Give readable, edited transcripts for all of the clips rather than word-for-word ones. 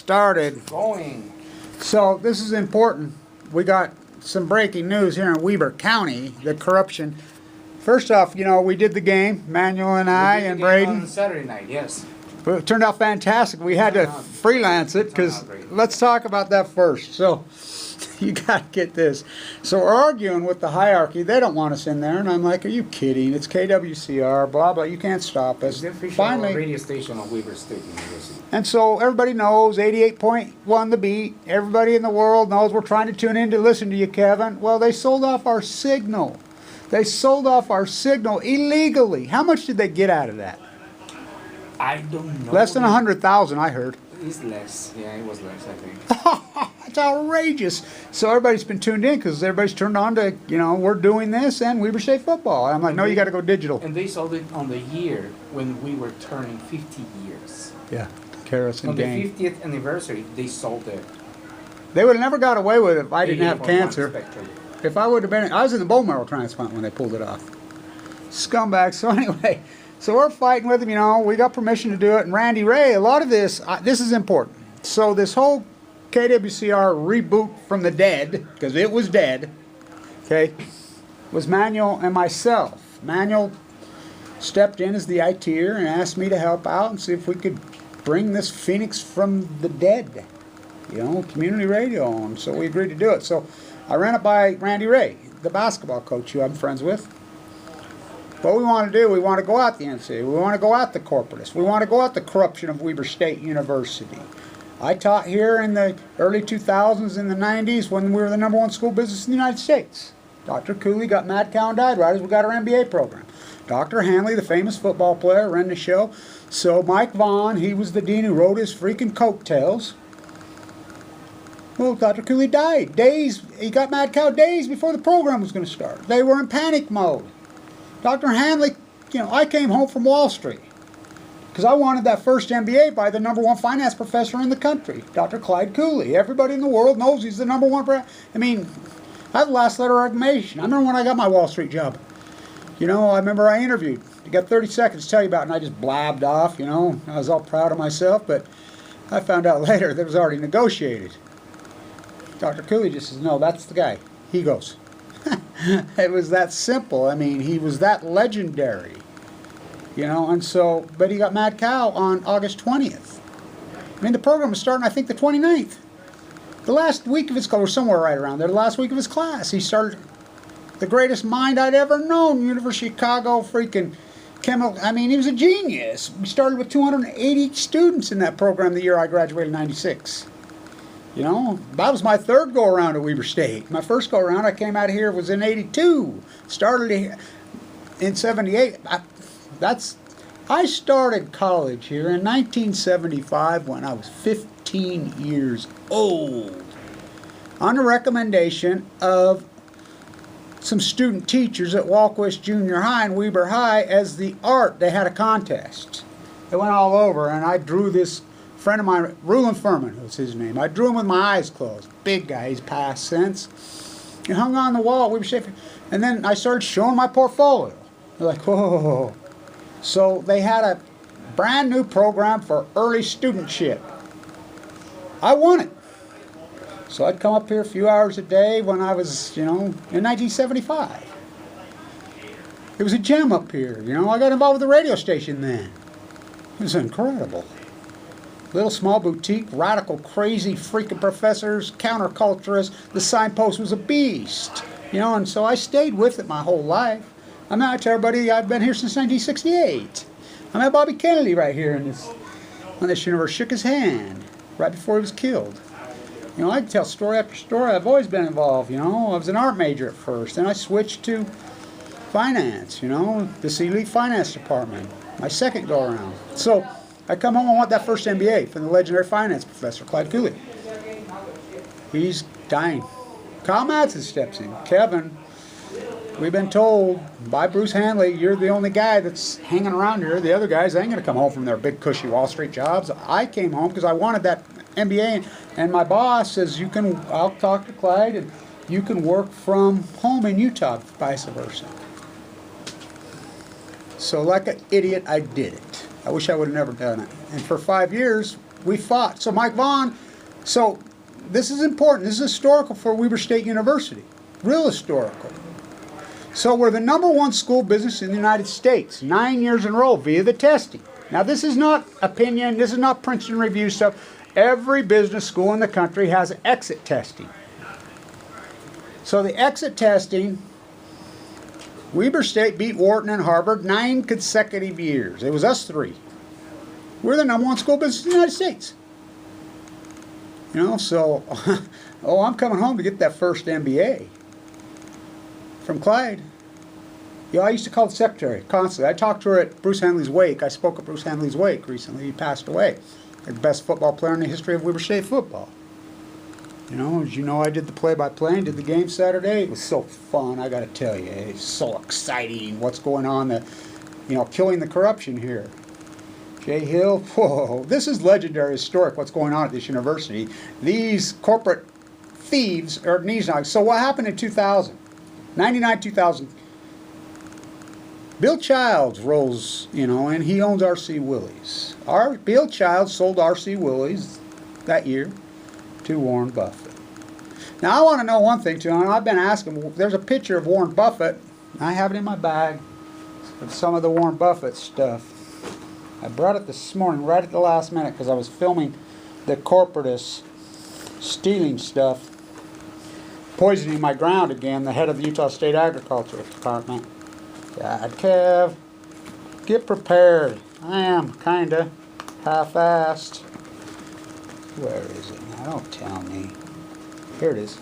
started. Going. So this is important. We got some breaking news here in Weber County, the corruption. First off, you know, we did the game, Manuel and I and Braden. On Saturday night, yes. But it turned out fantastic. We had to freelance it because let's talk about that first. So you got to get this. So we're arguing with the hierarchy. They don't want us in there. And I'm like, are you kidding? It's KWCR, blah, blah. You can't stop us. It's the official Finally, radio station of Weber State University. and so everybody knows 88.1 The Beat. Everybody in the world knows we're trying to tune in to listen to you, Kevin. Well, they sold off our signal. They sold off our signal illegally. How much did they get out of that? I don't know. Less than 100,000, I heard. It's less. Yeah, it was less, I think. It's outrageous. So everybody's been tuned in because everybody's turned on to, you know, we're doing this and Weber State football. I'm like, no, you got to go digital. And they sold it on the year when we were turning 50 years. Yeah, Karis and On gang. the 50th anniversary, they sold it. They would have never got away with it if I didn't have 88.1 cancer. Spectrum. If I would have been, I was in the bone marrow transplant when they pulled it off. Scumbags. So anyway, so we're fighting with them, you know, we got permission to do it. And Randy Ray, a lot of this, this is important. So this whole KWCR reboot from the dead, because it was dead, okay, was Manuel and myself. Manuel stepped in as the ITer and asked me to help out and see if we could bring this phoenix from the dead, you know, community radio on. So we agreed to do it. So I ran it by Randy Ray, the basketball coach who I'm friends with. What we want to do, we want to go out the NCAA. We want to go out the corporatists. We want to go out the corruption of Weber State University. I taught here in the early 2000s, in the 90s, when we were the #1 school business in the United States. Dr. Cooley got mad cow and died right as we got our MBA program. Dr. Hanley, the famous football player, ran the show. So Mike Vaughn, he was the dean who wrote his freaking coattails. Well, Dr. Cooley died he got mad cow days before the program was going to start. They were in panic mode. Dr. Hanley, you know, I came home from Wall Street because I wanted that first MBA by the #1 finance professor in the country, Dr. Clyde Cooley. Everybody in the world knows he's the #1. I mean, I have the last letter of recommendation. I remember when I got my Wall Street job. You know, I remember I interviewed. You got 30 seconds to tell you about it, and I just blabbed off, you know. I was all proud of myself, but I found out later that it was already negotiated. Dr. Cooley just says, no, that's the guy. He goes. It was that simple. I mean, he was that legendary. You know, and so, but he got mad cow on August 20th. I mean, the program was starting, I think, the 29th. The last week of his class, or somewhere right around there, the last week of his class, he started the greatest mind I'd ever known, University of Chicago, freaking chemical. I mean, he was a genius. We started with 280 students in that program the year I graduated in 96. You know, that was my third go-around at Weber State. My first go-around, I came out of here, was in 82. Started in 78. I started college here in 1975 when I was 15 years old on the recommendation of some student teachers at Walquist Junior High and Weber High as the art. They had a contest. It went all over, and I drew this friend of mine, Rulon Furman was his name. I drew him with my eyes closed. Big guy, he's passed since. He hung on the wall. We were shaking. And then I started showing my portfolio. They're like, whoa. So they had a brand new program for early studentship. I won it. So I'd come up here a few hours a day when I was, you know, in 1975. It was a gem up here, you know. I got involved with the radio station then. It was incredible. Little small boutique, radical, crazy, freaking professors, counterculturists. The signpost was a beast, you know, and so I stayed with it my whole life. I mean, I tell everybody I've been here since 1968. I met Bobby Kennedy right here on this universe, shook his hand right before he was killed. You know, I can tell story after story. I've always been involved, you know. I was an art major at first, then I switched to finance, you know, this elite finance department, my second go around. So I come home, I want that first MBA from the legendary finance professor, Clyde Cooley. He's dying. Kyle Madsen steps in. Kevin, we've been told by Bruce Hanley, you're the only guy that's hanging around here. The other guys ain't going to come home from their big, cushy Wall Street jobs. I came home because I wanted that MBA, and my boss says, I'll talk to Clyde, and you can work from home in Utah, vice versa. So like an idiot, I did it. I wish I would have never done it. And for 5 years, We fought. So Mike Vaughn, so this is important. This is historical for Weber State University. Real historical. So we're the #1 school business in the United States, 9 years in a row via the testing. Now this is not opinion, this is not Princeton Review stuff. Every business school in the country has exit testing. So the exit testing, Weber State beat Wharton and Harvard 9 consecutive years. It was us 3. We're the #1 school business in the United States. You know, so, oh, I'm coming home to get that first MBA from Clyde. You know, I used to call the secretary constantly. I talked to her at Bruce Henley's wake. I spoke at Bruce Henley's wake recently. He passed away. The best football player in the history of Weber State football. You know, as you know, I did the play-by-play and did the game Saturday. It was so fun, I got to tell you. It's so exciting what's going on, you know, killing the corruption here. Jay Hill, whoa, this is legendary, historic, what's going on at this university. These corporate thieves are knees knocking. So what happened in 2000? 99, 2000. Bill Childs rose, you know, and he owns R.C. Willey's. Bill Childs sold R.C. Willey's that year to Warren Buffett. Now I want to know one thing too, and I've been asking, there's a picture of Warren Buffett. I have it in my bag of some of the Warren Buffett stuff. I brought it this morning right at the last minute because I was filming the corporatists stealing stuff, poisoning my ground again, the head of the Utah State Agriculture Department. God, Kev, get prepared. I am kinda half-assed. Where is it now? Don't tell me. Here it is.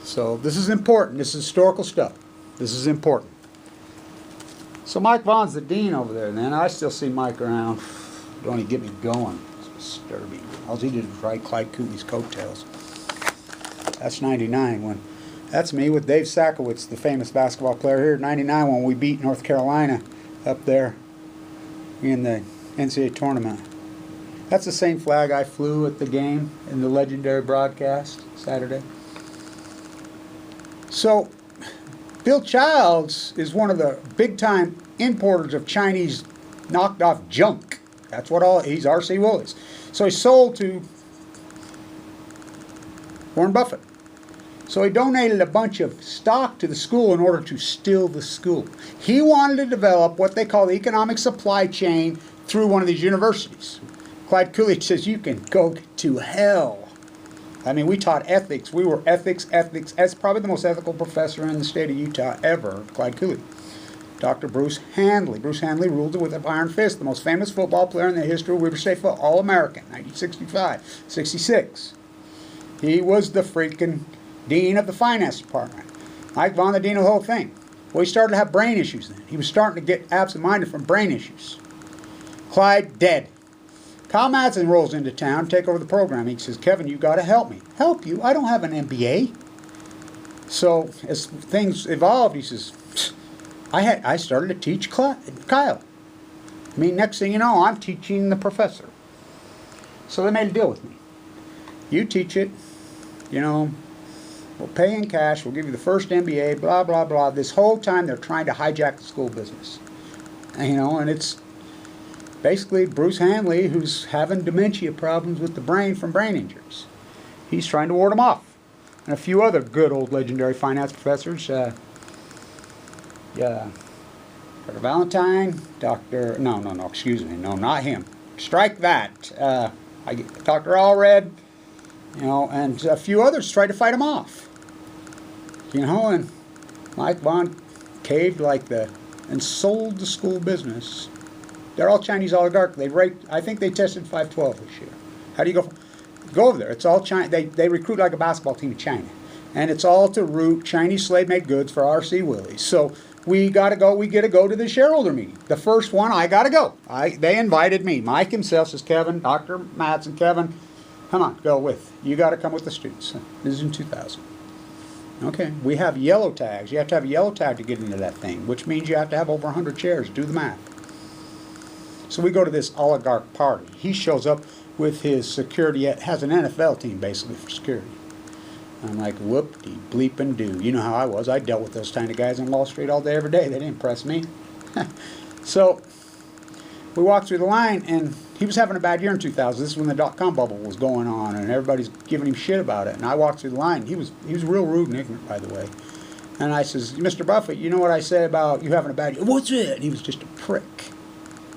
So this is important. This is historical stuff. This is important. So Mike Vaughn's the dean over there, man. I still see Mike around. Don't even get me going. It's disturbing. All he did was ride Clyde Cooley's coattails. That's 99 when. That's me with Dave Sakowitz, the famous basketball player here, 99 when we beat North Carolina up there in the NCAA tournament. That's the same flag I flew at the game in the legendary broadcast Saturday. So, Bill Childs is one of the big-time importers of Chinese knocked-off junk. That's what he's R.C. Willey's. So he sold to Warren Buffett. So he donated a bunch of stock to the school in order to steal the school. He wanted to develop what they call the economic supply chain through one of these universities. Clyde Coolidge says, you can go to hell. I mean, we taught ethics. We were ethics. That's probably the most ethical professor in the state of Utah ever, Clyde Coolidge. Dr. Bruce Handley. Bruce Handley ruled it with an iron fist, the most famous football player in the history of Weber State football, All-American, 1965, 66. He was the freaking dean of the finance department. Mike Vaughn, the dean of the whole thing. Well, he started to have brain issues then. He was starting to get absent-minded from brain issues. Clyde, dead. Kyle Madsen rolls into town, take over the program. He says, Kevin, you got to help me. Help you? I don't have an MBA. So as things evolved, he says, I started to teach Kyle. I mean, next thing you know, I'm teaching the professor. So they made a deal with me. You teach it, you know, we'll pay in cash, we'll give you the first MBA, blah, blah, blah. This whole time they're trying to hijack the school business. And, you know, and it's basically Bruce Handley, who's having dementia problems with the brain from brain injuries. He's trying to ward them off. And a few other good old legendary finance professors. Dr. Valentine, excuse me, no, not him. Strike that. Dr. Allred, you know, and a few others tried to fight him off. You know, and Mike Vaughn caved and sold the school business. They're all Chinese oligarchs. I think they tested 512 this year. How do you go over there? It's all China. They recruit like a basketball team in China. And it's all to root Chinese slave-made goods for R.C. Willey's. So we get to go to the shareholder meeting. The first one, I got to go. They invited me. Mike himself says, Kevin, Dr. Madsen, Kevin, come on, go with. You got to come with the students. This is in 2000. Okay, we have yellow tags. You have to have a yellow tag to get into that thing, which means you have to have over 100 chairs. Do the math. So we go to this oligarch party. He shows up with his security, has an NFL team basically for security. I'm like, whoop-de-bleep-and-do. You know how I was. I dealt with those kind of guys on Wall Street all day, every day. They didn't impress me. So we walked through the line, and he was having a bad year in 2000. This is when the dot-com bubble was going on, and everybody's giving him shit about it. And I walked through the line. He was real rude and ignorant, by the way. And I says, Mr. Buffett, you know what I say about you having a bad year? What's it? And he was just a prick.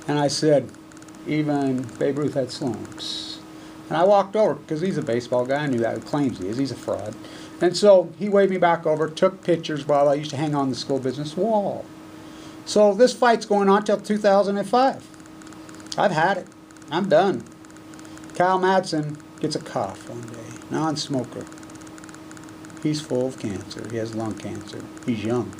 And I said, even Babe Ruth had slumps. And I walked over, because he's a baseball guy. I knew that. He claims he is. He's a fraud. And so he waved me back over, took pictures while I used to hang on the school business wall. So this fight's going on till 2005. I've had it. I'm done. Kyle Madsen gets a cough one day. Non-smoker. He's full of cancer. He has lung cancer. He's young.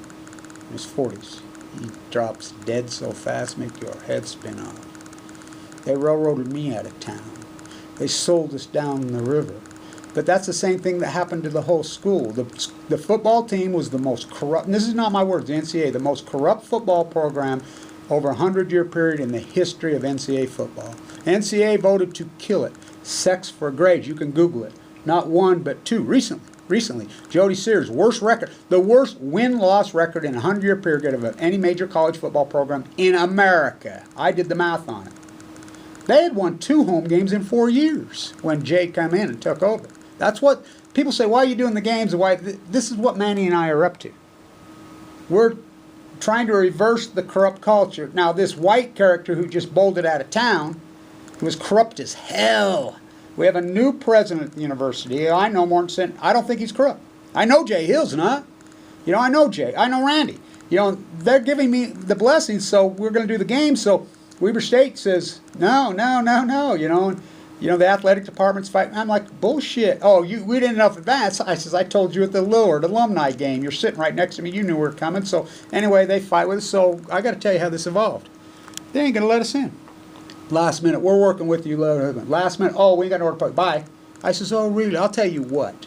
In his 40s. He drops dead so fast, make your head spin off. They railroaded me out of town. They sold us down the river. But that's the same thing that happened to the whole school. The football team was the most corrupt, and this is not my words, the NCAA, the most corrupt football program over a 100-year period in the history of NCAA football. NCAA voted to kill it. Sex for grades. You can Google it. Not one, but two. Recently, Jody Sears, worst record, the worst win-loss record in a 100-year period of any major college football program in America. I did the math on it. They had won 2 home games in 4 years when Jay came in and took over. That's what people say, why are you doing the games? Why? This is what Manny and I are up to. We're trying to reverse the corrupt culture. Now, this white character who just bolted out of town, who was corrupt as hell. We have a new president at the university. I know more than I don't think he's corrupt. I know Jay Hill's not. You know, I know Jay. I know Randy. You know, they're giving me the blessings, so we're going to do the game. So Weber State says, no. You know, the athletic department's fighting. I'm like, bullshit. Oh, we didn't know advance. I says, I told you at the Lillard alumni game. You're sitting right next to me. You knew we were coming. So anyway, they fight with us. So I got to tell you how this evolved. They ain't going to let us in. Last minute, we're working with you. Last minute, oh, we ain't got nowhere to put. Bye. I says, oh, really? I'll tell you what.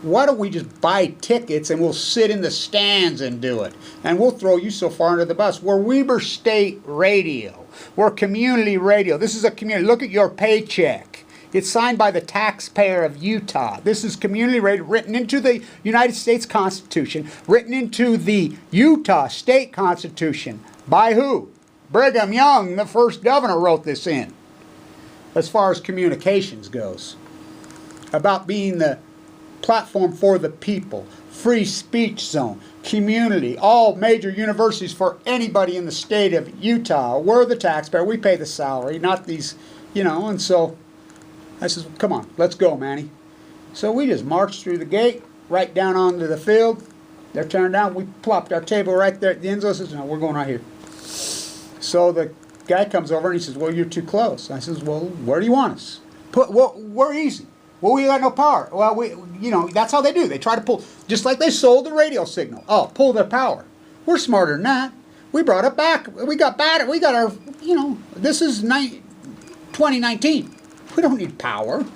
Why don't we just buy tickets and we'll sit in the stands and do it? And we'll throw you so far under the bus. We're Weber State Radio. We're community radio. This is a community. Look at your paycheck. It's signed by the taxpayer of Utah. This is community radio written into the United States Constitution, written into the Utah State Constitution. By who? Brigham Young, the first governor, wrote this in. As far as communications goes. About being the platform for the people, free speech zone, community, all major universities for anybody in the state of Utah. We're the taxpayer. We pay the salary, not these, you know. And so I says, come on, let's go, Manny. So we just marched through the gate, right down onto the field. They're turned down. We plopped our table right there at the end zone. I says, no, we're going right here. So the guy comes over and he says, well, you're too close. I says, well, where do you want us? We're easy. Well, we got no power. Well, that's how they do. They try to pull, just like they sold the radio signal. Oh, pull their power. We're smarter than that. We brought it back. We got better. We got our, this is 2019. We don't need power.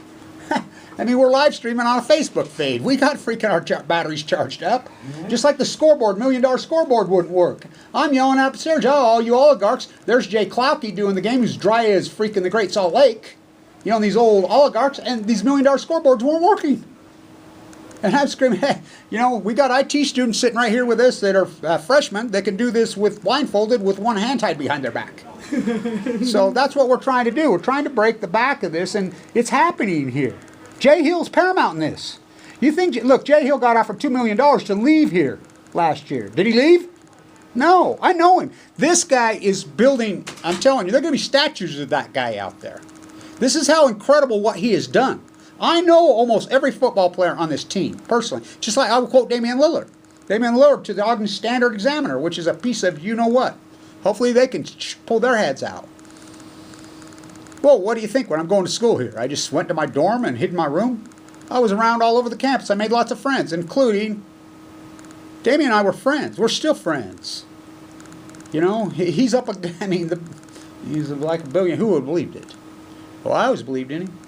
I mean, we're live streaming on a Facebook feed. We got freaking our batteries charged up. Mm-hmm. Just like the scoreboard, $1 million scoreboard wouldn't work. I'm yelling upstairs, oh, all you oligarchs. There's Jay Klauke doing the game who's dry as freaking the Great Salt Lake. These old oligarchs, and these $1 million scoreboards weren't working. And I'm screaming, hey, we got IT students sitting right here with us that are freshmen that can do this with blindfolded with one hand tied behind their back. So that's what we're trying to do. We're trying to break the back of this, and it's happening here. Jay Hill's paramount in this. Look, Jay Hill got offered $2 million to leave here last year. Did he leave? No, I know him. This guy is building, I'm telling you, there are going to be statues of that guy out there. This is how incredible what he has done. I know almost every football player on this team, personally. Just like I would quote Damian Lillard. Damian Lillard to the Ogden Standard Examiner, which is a piece of you-know-what. Hopefully they can pull their heads out. Well, what do you think when I'm going to school here? I just went to my dorm and hid in my room. I was around all over the campus. I made lots of friends, including Damian and I were friends. We're still friends. He's up, he's like a billion. Who would have believed it? Well, I always believed in him.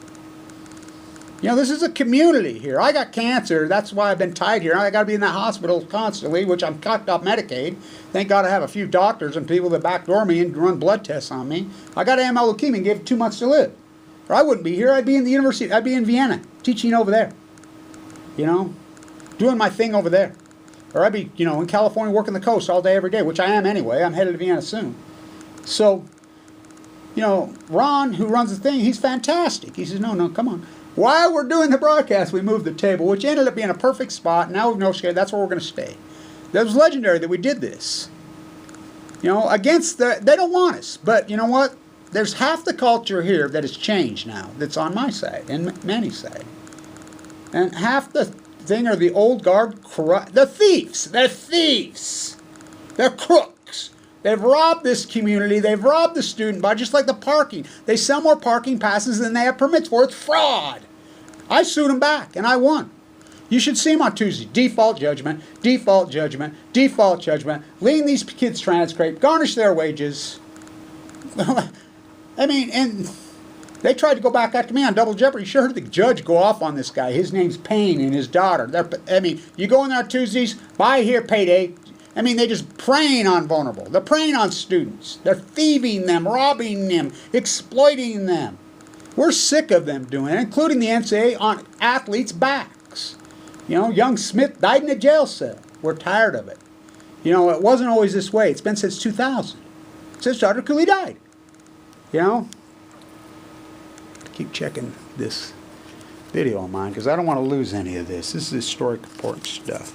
This is a community here. I got cancer. That's why I've been tied here. I got to be in that hospital constantly, which I'm cocked off Medicaid. Thank God I have a few doctors and people that backdoor me and run blood tests on me. I got AML leukemia and gave it 2 months to live. Or I wouldn't be here. I'd be in the university. I'd be in Vienna teaching over there. Doing my thing over there. Or I'd be, in California working the coast all day, every day, which I am anyway. I'm headed to Vienna soon. So you know, Ron, who runs the thing, he's fantastic. He says, no, come on. While we're doing the broadcast, we moved the table, which ended up being a perfect spot. Now we know that's where we're going to stay. That was legendary that we did this. You know, against they don't want us. But you know what? There's half the culture here that has changed now, that's on my side and Manny's side. And half the thing are the old guard, the thieves. They're thieves. They're crooks. They've robbed this community. They've robbed the student body, just like the parking. They sell more parking passes than they have permits for. It's fraud. I sued them back, and I won. You should see them on Tuesday. Default judgment, default judgment, default judgment. Lien these kids' transcript, garnish their wages. I mean, and they tried to go back after me on Double Jeopardy. You sure heard the judge go off on this guy. His name's Payne and his daughter. I mean, you go in there on Tuesdays, buy here, payday. I mean, they just preying on vulnerable. They're preying on students. They're thieving them, robbing them, exploiting them. We're sick of them doing it, including the NCAA on athletes' backs. You know, young Smith died in a jail cell. We're tired of it. You know, it wasn't always this way. It's been since 2000. Since Dr. Cooley died. You know? Keep checking this video of mine because I don't want to lose any of this. This is historic important stuff.